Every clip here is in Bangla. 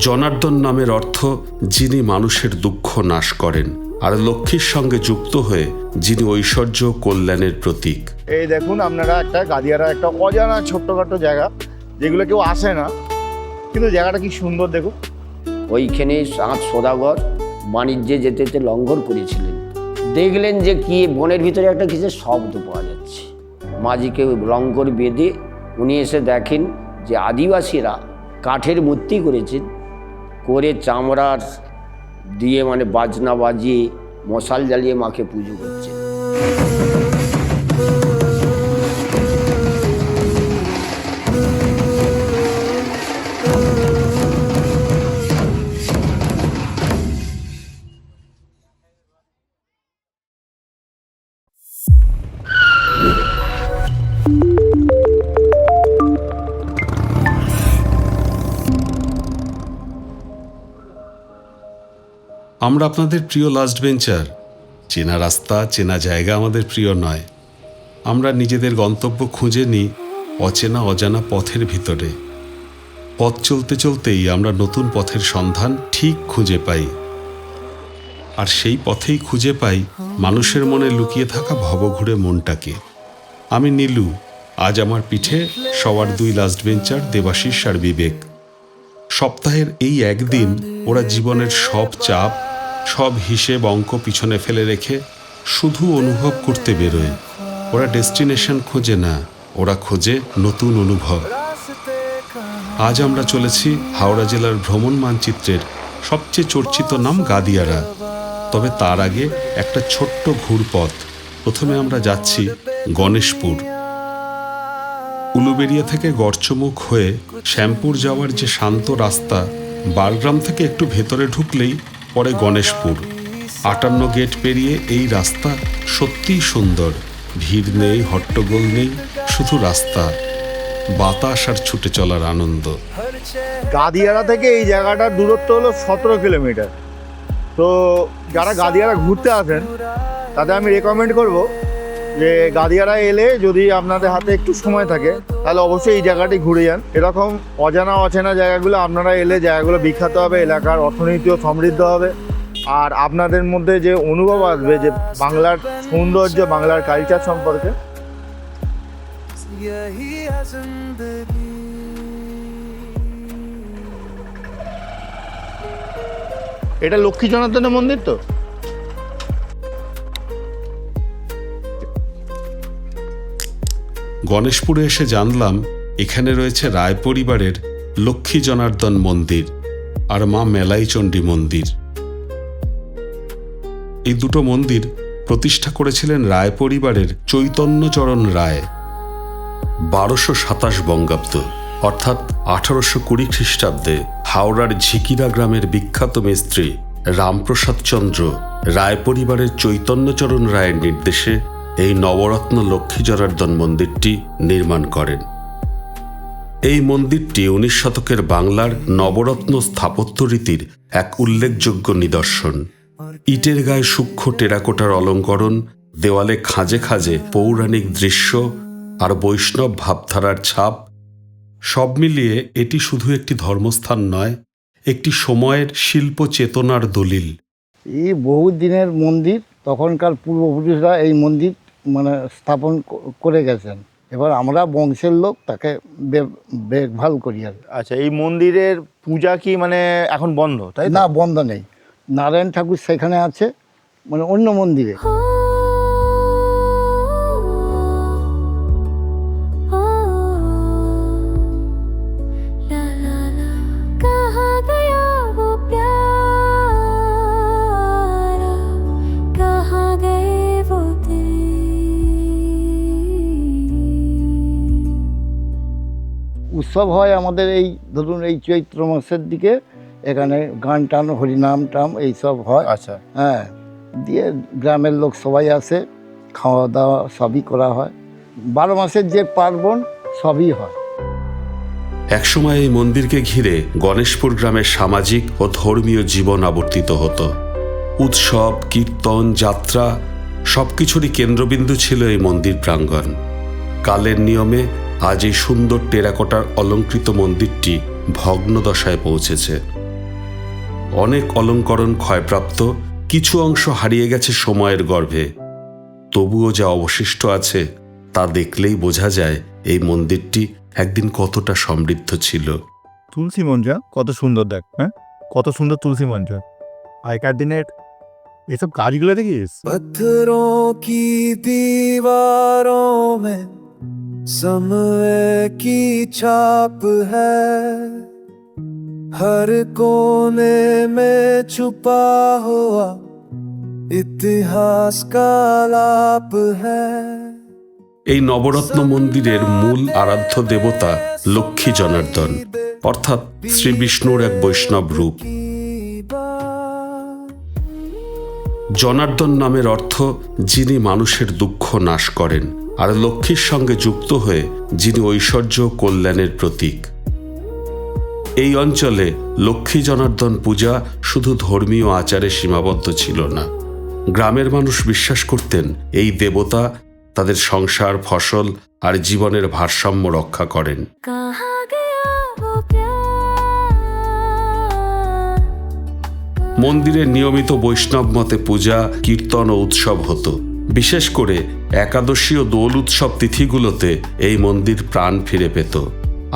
জনার্দন নামের অর্থ যিনি মানুষের দুঃখ নাশ করেন, আর লক্ষ্মীর সঙ্গে যুক্ত হয়ে যিনি ঐশ্বর্য কল্যাণের প্রতীক। এই দেখুন আপনারা একটা গাদিয়ারা একটা অজানা ছোট্টখাটো জায়গা, যেগুলো কেউ আসে না, কিন্তু জায়গাটা কি সুন্দর দেখুন। ওইখানে সাত সদাগর বাণিজ্যে যেতে যেতে লঙ্ঘন করেছিলেন, দেখলেন যে কি বনের ভিতরে একটা কিছু শব্দ পাওয়া যাচ্ছে। মাঝিকে লঙ্গর বেঁধে উনি এসে দেখেন যে আদিবাসীরা কাঠের মূর্তি করেছেন, করে চামড়ার দিয়ে বাজনা বাজিয়ে মশাল জ্বালিয়ে মাকে পুজো করছেন। আমরা আপনাদের প্রিয় লাস্ট বেঞ্চার। চেনা রাস্তা চেনা জায়গা আমাদের প্রিয় নয়। আমরা নিজেদের গন্তব্য খুঁজে নিই অচেনা অজানা পথের ভিতরে। পথ চলতে চলতেই আমরা নতুন পথের সন্ধান ঠিক খুঁজে পাই, আর সেই পথেই খুঁজে পাই মানুষের মনে লুকিয়ে থাকা ভবঘুরে মনটাকে। আমি নীলু, আজ আমার পিঠে সবার দুই লাস্ট বেঞ্চার দেবাশিস আর বিবেক। সপ্তাহের এই একদিন ওরা জীবনের সব চাপ, সব হিসেব অঙ্ক পিছনে ফেলে রেখে শুধু অনুভব করতে বেরোয়। ওরা ডেস্টিনেশন খোঁজে না, ওরা খোঁজে নতুন অনুভব। আজ আমরা চলেছি হাওড়া জেলার ভ্রমণ মানচিত্রের সবচেয়ে চর্চিত নাম গাদিয়ারা। তবে তার আগে একটা ছোট্ট ঘুরপথ। প্রথমে আমরা যাচ্ছি গণেশপুর। উলুবেড়িয়া থেকে গড়চমুখ হয়ে শ্যামপুর যাওয়ার যে শান্ত রাস্তা, বারগ্রাম থেকে একটু ভেতরে ঢুকলেই পরে গণেশপুর। 58 গেট পেরিয়ে এই রাস্তা সত্যিই সুন্দর। ভিড় নেই, হট্টগোল নেই, শুধু রাস্তা, বাতাস আর ছুটে চলার আনন্দ। গাদিয়ারা থেকে এই জায়গাটার দূরত্ব হলো 17 কিলোমিটার। তো যারা গাদিয়ারা ঘুরতে আসেন তাদের আমি রেকমেন্ড করব যে গাদিয়ারা এলে যদি আপনাদের হাতে একটু সময় থাকে তাহলে অবশ্যই এই জায়গাটি ঘুরে যান। এরকম অচেনা জায়গাগুলো আপনারা এলে জায়গাগুলো বিখ্যাত হবে, এলাকার অর্থনীতিও সমৃদ্ধ হবে, আর আপনাদের মধ্যে যে অনুভব আসবে যে বাংলার সৌন্দর্য, বাংলার কালচার সম্পর্কে। এটা লক্ষ্মী জনার্দনের মন্দির তো। গণেশপুরে এসে জানলাম এখানে রয়েছে রায় পরিবারের লক্ষ্মী জনার্দন মন্দির আর মা মেলাইচণ্ডী মন্দির। এই দুটো মন্দির প্রতিষ্ঠা করেছিলেন রায় পরিবারের চৈতন্যচরণ রায় 1227 বঙ্গাব্দ, অর্থাৎ 1820 খ্রিস্টাব্দে হাওড়ার ঝিকিরা গ্রামের বিখ্যাত মিস্ত্রি রামপ্রসাদ চন্দ্র রায় পরিবারের চৈতন্যচরণ রায়ের নির্দেশে এই নবরত্ন লক্ষ্মী জনার্দন মন্দিরটি নির্মাণ করেন। এই মন্দিরটি 19 শতকের বাংলার নবরত্ন স্থাপত্য রীতির এক উল্লেখযোগ্য নিদর্শন। ইটের গায়ে সূক্ষ্ম টেরাকোটার অলঙ্করণ, দেওয়ালে খাঁজে খাঁজে পৌরাণিক দৃশ্য আর বৈষ্ণব ভাবধারার ছাপ, সব মিলিয়ে এটি শুধু একটি ধর্মস্থান নয়, একটি সময়ের শিল্প চেতনার দলিল। এই বহু দিনের মন্দির, তখনকার পূর্বপুরুষরা এই মন্দির স্থাপন করে গেছেন। এবার আমরা বংশের লোক তাকে দেখভাল করি আর। আচ্ছা, এই মন্দিরের পূজা কি এখন বন্ধ? তাই না, বন্ধ নেই। নারায়ণ ঠাকুর সেখানে আছে, অন্য মন্দিরে। উৎসব হয় আমাদের এই ধরুন এই চৈত্র মাসের দিকে, এখানে গান টান, হরিনাম টাম এইসব হয়। আচ্ছা, হ্যাঁ, দিয়ে গ্রামের লোক সবাই আসে, খাওয়া দাওয়া সবই করা হয়। 12 মাসের যে পার্বণ সবই হয়। একসময় এই মন্দিরকে ঘিরে গণেশপুর গ্রামের সামাজিক ও ধর্মীয় জীবন আবর্তিত হতো। উৎসব, কীর্তন, যাত্রা সবকিছুরই কেন্দ্রবিন্দু ছিল এই মন্দির প্রাঙ্গণ। কালের নিয়মে আজ এই সুন্দর টেরাকোটার অলঙ্কৃত মন্দিরটি ভগ্নদশায় পৌঁছেছে। অনেক অলঙ্করণ ক্ষয়প্রাপ্ত, কিছু অংশ হারিয়ে গেছে সময়ের গর্ভে। তবুও যা অবশিষ্ট আছে তা দেখলেই বোঝা যায় এই মন্দিরটি একদিন কতটা সমৃদ্ধ ছিল। তুলসী মঞ্জা কত সুন্দর দেখ, হ্যাঁ কত সুন্দর তুলসী মঞ্জা। আগেকার দিনের এসব গাছগুলো দেখিস। पत्थरों की दीवारों में समय की छाप है, हर कोने में छुपा हुआ इतिहास का लाप है। এই নবরত্ন মন্দিরের মূল আরাধ্য দেবতা লক্ষ্মী জনার্দন, অর্থাৎ শ্রী বিষ্ণুর এক বৈষ্ণব রূপ। জনার্দন নামের অর্থ যিনি মানুষের দুঃখ নাশ করেন, আর লক্ষ্মীর সঙ্গে যুক্ত হয়ে যিনি ঐশ্বর্য ও কল্যাণের প্রতীক। এই অঞ্চলে লক্ষ্মী জনার্দন পূজা শুধু ধর্মীয় আচারে সীমাবদ্ধ ছিল না। গ্রামের মানুষ বিশ্বাস করতেন এই দেবতা তাদের সংসার, ফসল আর জীবনের ভারসাম্য রক্ষা করেন। মন্দিরে নিয়মিত বৈষ্ণব মতে পূজা, কীর্তন ও উৎসব হতো। বিশেষ করে একাদশী ও দোল উৎসব তিথিগুলোতে এই মন্দির প্রাণ ফিরে পেত।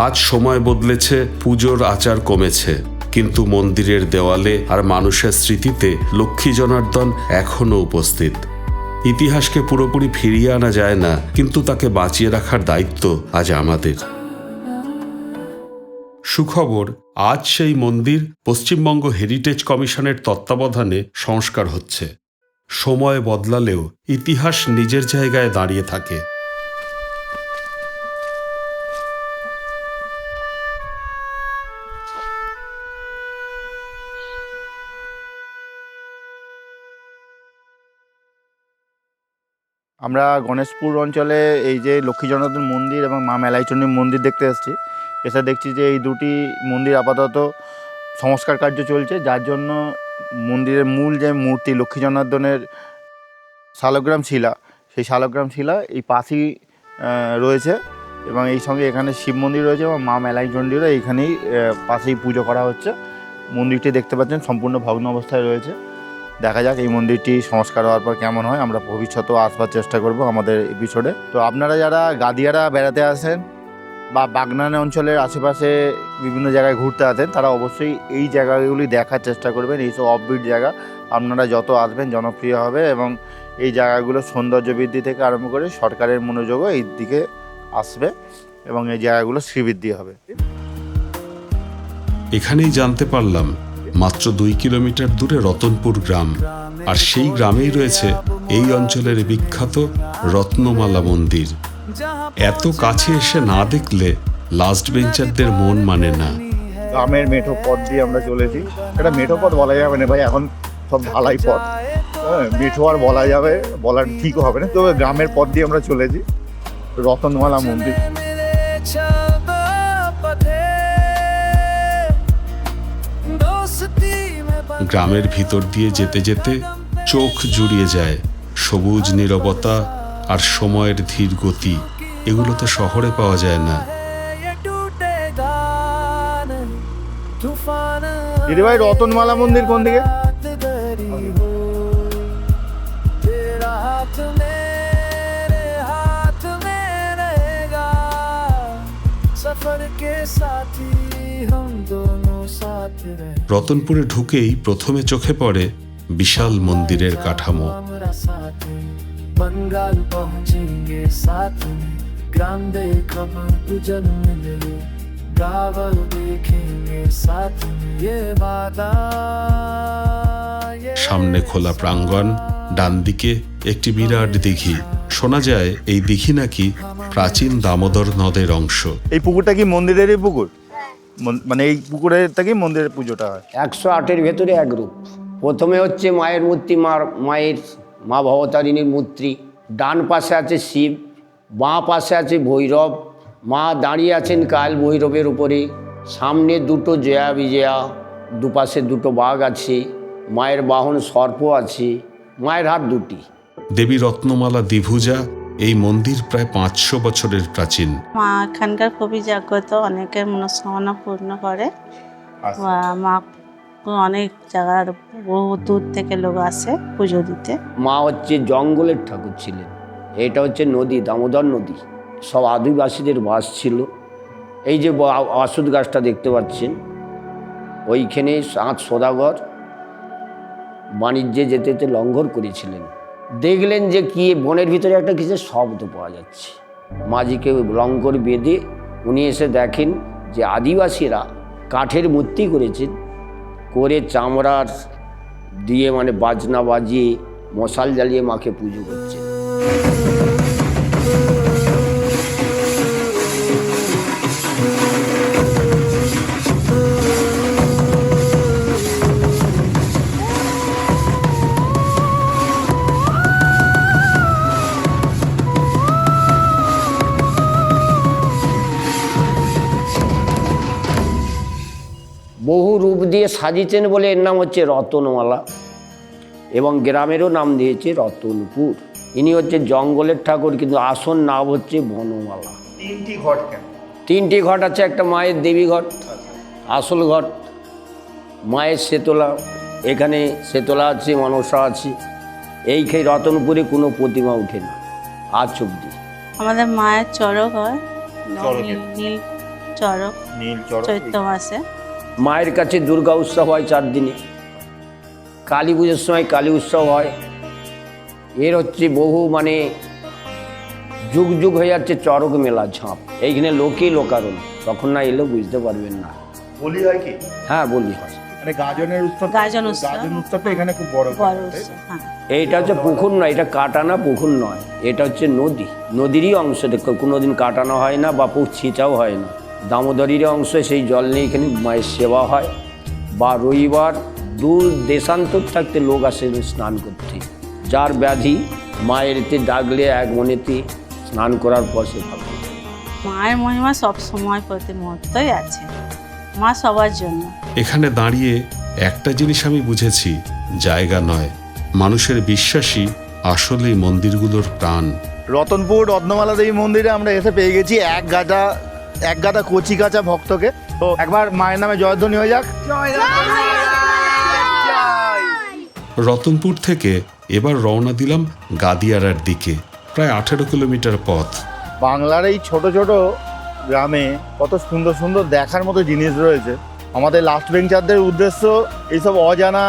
আজ সময় বদলেছে, পুজোর আচার কমেছে, কিন্তু মন্দিরের দেওয়ালে আর মানুষের স্মৃতিতে লক্ষ্মী জনার্দন এখনও উপস্থিত। ইতিহাসকে পুরোপুরি ফিরিয়ে আনা যায় না, কিন্তু তাকে বাঁচিয়ে রাখার দায়িত্ব আজ আমাদের। সুখবর, আজ সেই মন্দির পশ্চিমবঙ্গ হেরিটেজ কমিশনের তত্ত্বাবধানে সংস্কার হচ্ছে। সময় বদলালেও ইতিহাস নিজের জায়গায় দাঁড়িয়ে থাকে। আমরা গণেশপুর অঞ্চলে এই যে লক্ষ্মী জনার্দন মন্দির এবং মা মেলাইচণ্ডী মন্দির দেখতে এসেছি। এসে দেখছি যে এই দুটি মন্দির আপাতত সংস্কার কার্য চলছে, যার জন্য মন্দিরের মূল যে মূর্তি লক্ষ্মী জনার্দনের শালগ্রাম শিলা, সেই শালগ্রাম শিলা এই পাশেই রয়েছে, এবং এই সঙ্গে এখানে শিব মন্দির রয়েছে এবং মা মেলাইচণ্ডীরও এইখানেই পাশেই পুজো করা হচ্ছে। মন্দিরটি দেখতে পাচ্ছেন সম্পূর্ণ ভগ্ন অবস্থায় রয়েছে। দেখা যাক এই মন্দিরটি সংস্কার হওয়ার পর কেমন হয়। আমরা ভবিষ্যতেও আসবার চেষ্টা করব আমাদের এপিসোডে। তো আপনারা যারা গাদিয়ারা বেড়াতে আসেন বা বাগনান অঞ্চলের আশেপাশে বিভিন্ন জায়গায় ঘুরতে আসেন, তারা অবশ্যই এই জায়গাগুলি দেখার চেষ্টা করবেন। এইসব অফবিট জায়গা আপনারা যত আসবেন জনপ্রিয় হবে, এবং এই জায়গাগুলোর সৌন্দর্য বৃদ্ধি থেকে আরম্ভ করে সরকারের মনোযোগও এই দিকে আসবে, এবং এই জায়গাগুলো শ্রীবৃদ্ধি হবে। এখানেই জানতে পারলাম মাত্র 2 কিলোমিটার দূরে রতনপুর গ্রাম, আর সেই গ্রামেই রয়েছে এই অঞ্চলের বিখ্যাত রত্নমালা মন্দির। এত কাছে এসে না দেখলে লাস্ট বেঞ্চারদের মন মানে না। গ্রামের মেঠো পথ দিয়ে আমরা চলেছি। এটা মেঠো পথ বলা যাবে না ভাই, এখন সব ঢালাই পথ। হ্যাঁ, মেঠো আর বলা যাবে, বলার ঠিক হবে না। তবে গ্রামের পথ দিয়ে আমরা চলেছি রতনমালা মন্দির। গ্রামের ভিতর দিয়ে যেতে যেতে চোখ জুড়িয়ে যায় সবুজ নীরবতা আর সময়ের ধীর গতি। এগুলো তো শহরে পাওয়া যায় না। দিদি ভাই, রতনমালা মন্দির কোন দিকে? রতনপুরে ঢুকেই প্রথমে চোখে পড়ে বিশাল মন্দিরের কাঠামো। बंगाल पहुंचेंगे साथ में, ग्राम देखब गुजर मिले, गावल देखेंगे साथ में, ये वादा। সামনে খোলা প্রাঙ্গণ, ডান দিকে একটি বিরাট দিঘি। শোনা যায় এই দিঘি নাকি প্রাচীন দামোদর নদের অংশ। এই পুকুরটা কি মন্দিরেরই পুকুর? মানে এই পুকুরের থেকেই মন্দিরের পুজোটা হয়। 108-এর ভেতরে এক রূপ। প্রথমে হচ্ছে মায়ের মূর্তি, মা ভবতারিণীর মূর্তি। ডান পাশে আছে শিব, বাঁ পাশে আছে ভৈরব। মা দাঁড়িয়ে আছেন কাল ভৈরবের উপরে। সামনে দুটো জয়া বিজয়া, দুপাশে দুটো বাঘ আছে। মায়ের বাহন সর্প আছে, মায়ের হাত দুটি। দেবী রত্নমালা দ্বিভুজা। এই মন্দির প্রায় 500 বছরের প্রাচীন। মা এখানকার খুবই জাগ্রত, অনেকের মনস্কামনা পূর্ণ করে। মা অনেক জায়গার বহু দূর থেকে লোক আসে পুজো দিতে। মা হচ্ছে জঙ্গলের ঠাকুর ছিলেন। এটা হচ্ছে নদী, দামোদর নদী। সব আদিবাসীদের বাস ছিল। এই যে অশ্বত্থ গাছটা দেখতে পাচ্ছেন, ওইখানে সাত সদাগর বাণিজ্যে যেতে যেতে লঙ্ঘর করেছিলেন। দেখলেন যে কি বনের ভিতরে একটা কিসের শব্দ পাওয়া যাচ্ছে। মাঝিকে লঙ্গর বেঁধে উনি এসে দেখেন যে আদিবাসীরা কাঠের মূর্তি করেছেন, করে চামড়ার দিয়ে মানে বাজনা বাজিয়ে মশাল জ্বালিয়ে মাকে পুজো করছেন। বহু রূপ দিয়ে সাজিয়েছেন বলে এর নাম হচ্ছে রতনমালা, এবং গ্রামেরও নাম দিয়েছে রতনপুর। ইনি হচ্ছে জঙ্গলের ঠাকুর, কিন্তু আসল নাম হচ্ছে বনমালা। তিনটি ঘট কেন? তিনটি ঘট আছে, একটা মায়ের দেবী ঘট, আসল ঘট, মায়ের শেতলা, এখানে শেতলা আছে, মনসা আছে। এইখানে রতনপুরে কোনো প্রতিমা ওঠে না আজ অব্দি। আমাদের মায়ের চড়ক হয়, চড়কের? নীল চড়ক, নীল চড়ক। চৈত্র মাসে। মায়ের কাছে দুর্গা উৎসব হয় 4 দিনে, কালী পুজোর সময় কালী উৎসব হয়। এর হচ্ছে বহু মানে যুগ যুগ হয়ে যাচ্ছে চড়ক মেলা ঝাঁপ। এইখানে লোকই লোকারণ, তখন না এলেও বুঝতে পারবেন না। বলি হয় কি? হ্যাঁ, বলি হয়। মানে গাজনের উৎসব। গাজন উৎসব। গাজন উৎসবটা এখানে খুব বড় করে, বড় তাই তো? উৎসব, হ্যাঁ। এইটা হচ্ছে পুকুর নয়, এটা কাটানা পুকুর নয়, এটা হচ্ছে নদী। নদীরই অংশ, কোনোদিন কাটানো হয় না বা ছিঁচাও হয় না। দামোদরের অংশ, সেই জল নিয়ে এখানে মায়ের সেবা হয়। বা রবিবার দূর দেশান্তর থাকতে লোক আসে স্নান করতে। যার ব্যাধি মায়েরতে ডাকলে এক মনেতে স্নান করার পর সে ভালো। মায়ের মহিমা সব সময় প্রতি মুহূর্তেই আছে, মা সবার জন্য। এখানে দাঁড়িয়ে একটা জিনিস আমি বুঝেছি, জায়গা নয়, মানুষের বিশ্বাসই আসলে এই মন্দিরগুলোর প্রাণ। রতনপুর রত্নমালা দেবী মন্দিরে আমরা এসে পেয়ে গেছি এক গাদা কচি কাঁচা ভক্তকে। তো একবার মায়ের নামে জয়ধ্বনি হয়ে যাক। রতনপুর থেকে এবার রওনা দিলাম গাদিয়ারার দিকে, প্রায় 18 কিলোমিটার পথ। বাংলার এই ছোট ছোট গ্রামে কত সুন্দর সুন্দর দেখার মতো জিনিস রয়েছে। আমাদের লাস্ট বেঞ্চারদের উদ্দেশ্য এইসব অজানা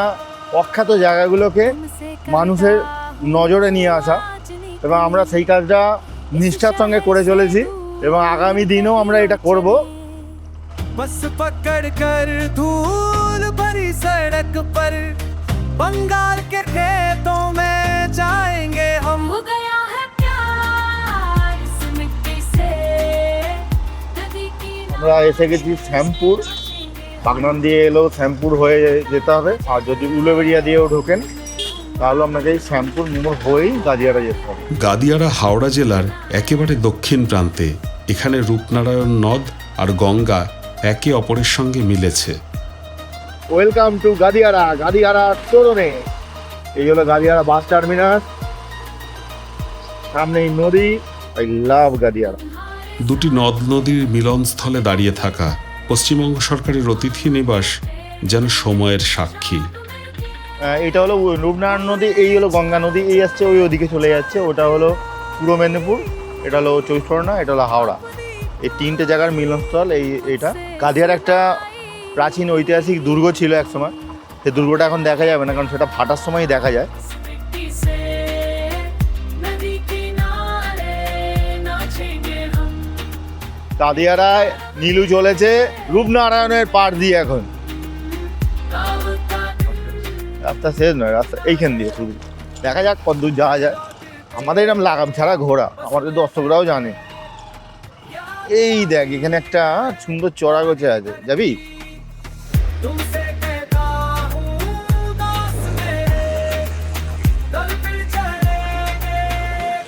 অখ্যাত জায়গাগুলোকে মানুষের নজরে নিয়ে আসা, এবং আমরা সেই কাজটা নিষ্ঠার সঙ্গে করে চলেছি, এবং আগামী দিনেও আমরা এটা করব। बस पकड़ कर धूल भरी सड़क पर बंगाल के खेतों में जाएंगे हम। हो गया है प्यार इस मिट्टी से नदी की আমরা এসে গেছি শ্যামপুর। বাগনান দিয়ে এলেও শ্যামপুর হয়ে যেতে হবে, আর যদি উলুবেড়িয়া দিয়েও ঢোকেন তাহলে আপনাকে এই শ্যামপুর মোড় হয়েই গাদিয়ারা যেতে হবে। গাদিয়ারা হাওড়া জেলার একেবারে দক্ষিণ প্রান্তে। এখানে রূপনারায়ণ নদ আর গঙ্গা একে অপরের সঙ্গে মিলেছে। ওয়েলকাম টু গাদিয়ারা, গাদিয়ারা চরণে। এই হলো গাদিয়ারা বাস টার্মিনাস, সামনেই নদী। I love Gadiara. দুটি নদ নদীর মিলনস্থলে দাঁড়িয়ে থাকা পশ্চিমবঙ্গ সরকারের অতিথি নিবাস যেন সময়ের সাক্ষী। এটা হলো রূপনারায়ণ নদী, এই হলো গঙ্গা নদী, এই আসছে ওই ওদিকে চলে যাচ্ছে। ওটা হলো পূর্ব মেদিনীপুর, এটা হলো চৌষরনা, এটা হলো হাওড়া। এই তিনটে জায়গার মিলনস্থল এটা। গাদিয়ার একটা প্রাচীন ঐতিহাসিক দুর্গ ছিল এক সময়। সেই দুর্গটা এখন দেখা যাবে না, কারণ সেটা ভাটার সময়ই দেখা যায়। मिट्टी से नदी किनारे नाचेंगे हम। গাদিয়ারায় নীলু চলেছে রূপনারায়ণের পাড় দিয়ে। এখন गाँव का রাস্তা শেষ নয়, রাস্তা এইখান দিয়ে শুরু। দেখা যাক কত দূর যাওয়া যায়। আমাদের এরকম লাগাম ছাড়া ঘোড়া, আমাদের দর্শকরাও জানে। এই দেখ, এখানে একটা সুন্দর চড়া গোছে আছে, যাবি? तुमसे कहता हूँ दोस्त मेरे, दल पे चलेंगे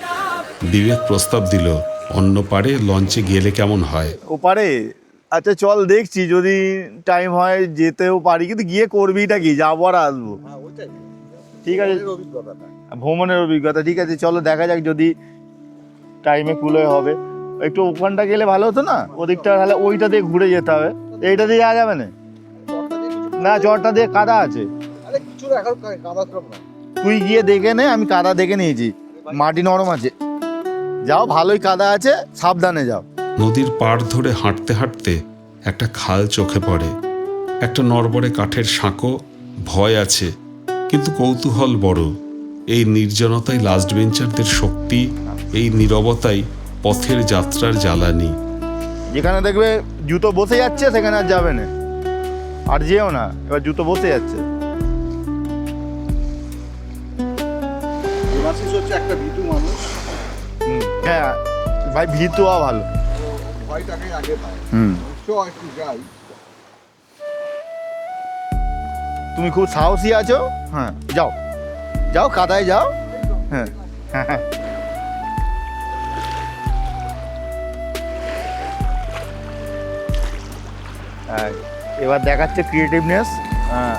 गाँव। বিবেক প্রস্তাব দিল অন্য পাড়ে লঞ্চে গেলে কেমন হয়। ওপারে আচ্ছা চল, দেখছি যদি টাইম হয় যেতেও পারি, কিন্তু গিয়ে করবিটা কি, যাবো আর আসবো। ঠিক আছে, ভ্রমণের অভিজ্ঞতা। ঠিক আছে, চলো দেখা যাক যদি টাইমে কুলে হবে। একটু ওখানটা গেলে ভালো হতো না, ওদিকটা তাহলে ওইটা দিয়ে ঘুরে যেতে হবে, এইটা দিয়ে যাওয়া যাবে না। না চরটা দিয়ে কাদা আছে। তুই গিয়ে দেখে নে, আমি কাদা দেখে নিয়েছি, মাটি নরম আছে। যাও, ভালোই কাদা আছে, সাবধানে যাও। নদীর পাড় ধরে হাঁটতে হাঁটতে একটা খাল চোখে পড়ে। একটা নড়বড়ে কাঠের সাঁকো, ভয় আছে কিন্তু কৌতূহল বড়। এই নির্জনতাই লাস্ট বেঞ্চারদের শক্তি, এই নীরবতাই পথের যাত্রার জ্বালানি। যেখানে দেখবে জুতো বসে যাচ্ছে সেখানে আর যাবে না, আর যেও না, এবার জুতো বসে যাচ্ছে। একটা ভীতু মানুষ, হ্যাঁ ভাই, ভীতু হওয়া ভালো। ভয়টাকে আগে পায়। একটু যাই। তুমি খুব সাহসী আছো, হ্যাঁ যাও যাও, কাদায় যাও। হ্যাঁ হ্যাঁ, এবার দেখাচ্ছে ক্রিয়েটিভনেস। হ্যাঁ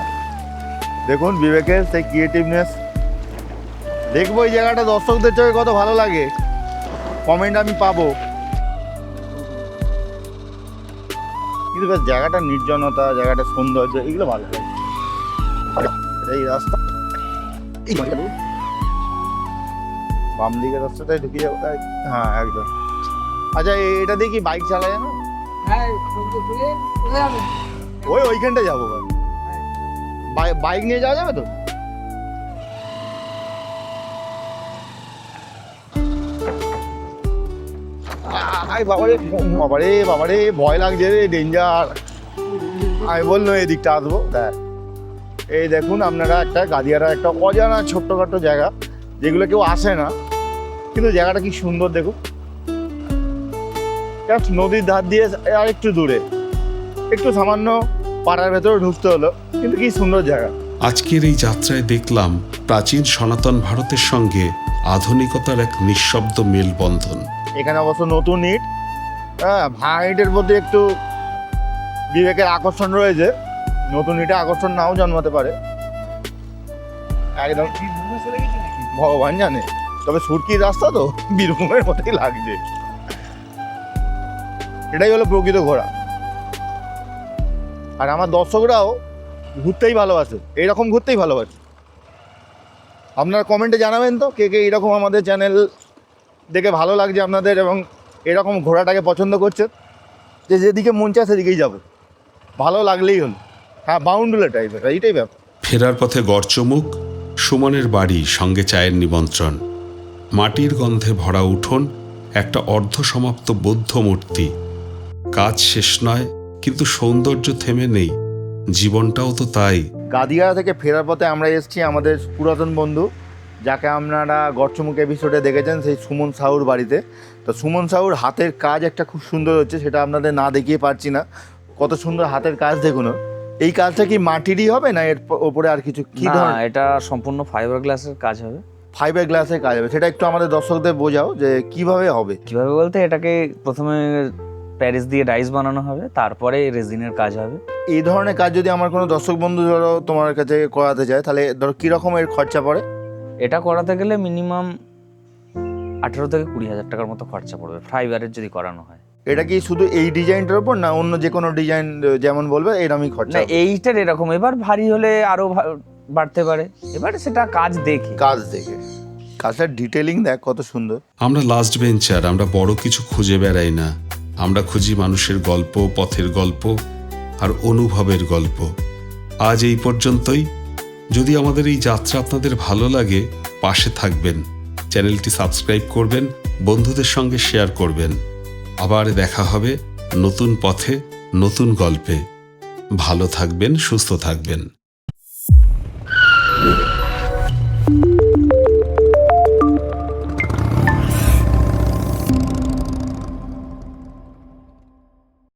দেখুন বিবেকের সেই ক্রিয়েটিভনেস। দেখবো এই জায়গাটা দর্শকদের চোখে কত ভালো লাগে, কমেন্ট আমি পাবো। কিন্তু বেশ জায়গাটা নির্জনতা, জায়গাটা সৌন্দর্য, এগুলো ভালো লাগে। এই রাস্তা, এই বাম দিকের রাস্তাটাই ঢুকে যাবো। হ্যাঁ একদম। আচ্ছা এটা দিয়ে কি বাইক চালায় না? ওইখানটা যাবো। বাইক নিয়ে যাওয়া যাবে তো? বাবারে ভয় লাগছে রে, ডেঞ্জার। আমি বললো এদিকটা আসবো। দেখ এই দেখুন আপনারা, একটা গাদিয়ারা একটা অজানা ছোট্টখাটো জায়গা, যেগুলো কেউ আসে না, কিন্তু জায়গাটা কি সুন্দর দেখুন। জাস্ট নদীর ধার দিয়ে আর একটু দূরে, একটু সামান্য পাড়ার ভেতরে ঢুকতে হলো, কিন্তু কি সুন্দর জায়গা। আজকের এই যাত্রায় দেখলাম প্রাচীন সনাতন ভারতের সঙ্গে আধুনিকতার এক নিঃশব্দ মেলবন্ধন। এখানে অবশ্য নতুন ইট, হ্যাঁ ভাঙা ইটের প্রতি একটু বিবেকের আকর্ষণ রয়েছে। নতুন ইটে আকর্ষণ নাও জন্মাতে পারে, একদম ভগবান জানে। তবে সুরকির রাস্তা তো বীরভূমের মতোই লাগছে। এটাই হলো প্রকৃত ঘোরা। আর আমার দর্শকরাও ঘুরতেই ভালোবাসে, এইরকম ঘুরতেই ভালোবাসে। আপনারা কমেন্টে জানাবেন তো কে কে এইরকম আমাদের চ্যানেল দেখে ভালো লাগছে আপনাদের, এবং এরকম ঘোরাটাকে পছন্দ করছে, যে যেদিকে মন চায় সেদিকেই যাবো, ভালো লাগলেই হলো। হ্যাঁ বাউন্ডুলে টাইপের, এইটাই ব্যাপার। ফেরার পথে গড়চমুক, সুমনের বাড়ি, সঙ্গে চায়ের নিমন্ত্রণ। মাটির গন্ধে ভরা উঠোন, একটা অর্ধসমাপ্ত বৌদ্ধ মূর্তি। কাজ শেষ নয়, কিন্তু সৌন্দর্য থেমে নেই, জীবনটাও তো তাই। গাদিয়ারা থেকে ফেরার পথে আমরা এসেছি আমাদের পুরাতন বন্ধু, যাকে আপনারা গড়চমুখ এপিসোডে দেখেছেন, সেই সুমন সাহুর বাড়িতে। তো সুমন সাহুর হাতের কাজ একটা খুব সুন্দর হচ্ছে, সেটা আপনাদের না দেখিয়ে পারছি না। কত সুন্দর হাতের কাজ দেখুন। এই কাজটা কি মাটিরই হবে না এর ওপরে আর কিছু? কি না, ধরনের? এটা সম্পূর্ণ ফাইবার গ্লাসের কাজ হবে। ফাইবার গ্লাসের কাজ হবে, সেটা একটু আমাদের দর্শকদের বোঝাও যে কিভাবে হবে। কিভাবে বলতে, এটাকে প্রথমে প্যারিস দিয়ে ডাইস বানানো হবে, তারপরে রেজিনের কাজ হবে। এই ধরনের কাজ যদি আমার কোনো দর্শক বন্ধু ধরো তোমার কাছে করাতে চায়, তাহলে ধরো কীরকম এর খরচা পড়ে? এটা করাতে গেলে মিনিমাম 18 থেকে 20,000 টাকার মতো খরচা পড়বে, ফাইবারের যদি করানো হয়। এটা কি শুধু এই ডিজাইনটার উপর, না অন্য যে কোনো ডিজাইন যেমন বলবে এরকমই খরচা? না, এইটার এরকম, এবার ভারী হলে আরো বাড়তে পারে, এবারে সেটা কাজ দেখে। কাজ দেখে, কাজটার ডিটেলিং দেখ কত সুন্দর। আমরা লাস্ট বেঞ্চার, আমরা বড় কিছু খুঁজে বেড়াই না, আমরা খুঁজি মানুষের গল্প, পথের গল্প আর অনুভবের গল্প। আজ এই পর্যন্তই। যদি আমাদের এই যাত্রা আপনাদের ভালো লাগে, পাশে থাকবেন, চ্যানেলটি সাবস্ক্রাইব করবেন, বন্ধুদের সঙ্গে শেয়ার করবেন। আবার দেখা হবে নতুন পথে, নতুন গল্পে। ভালো থাকবেন, সুস্থ থাকবেন।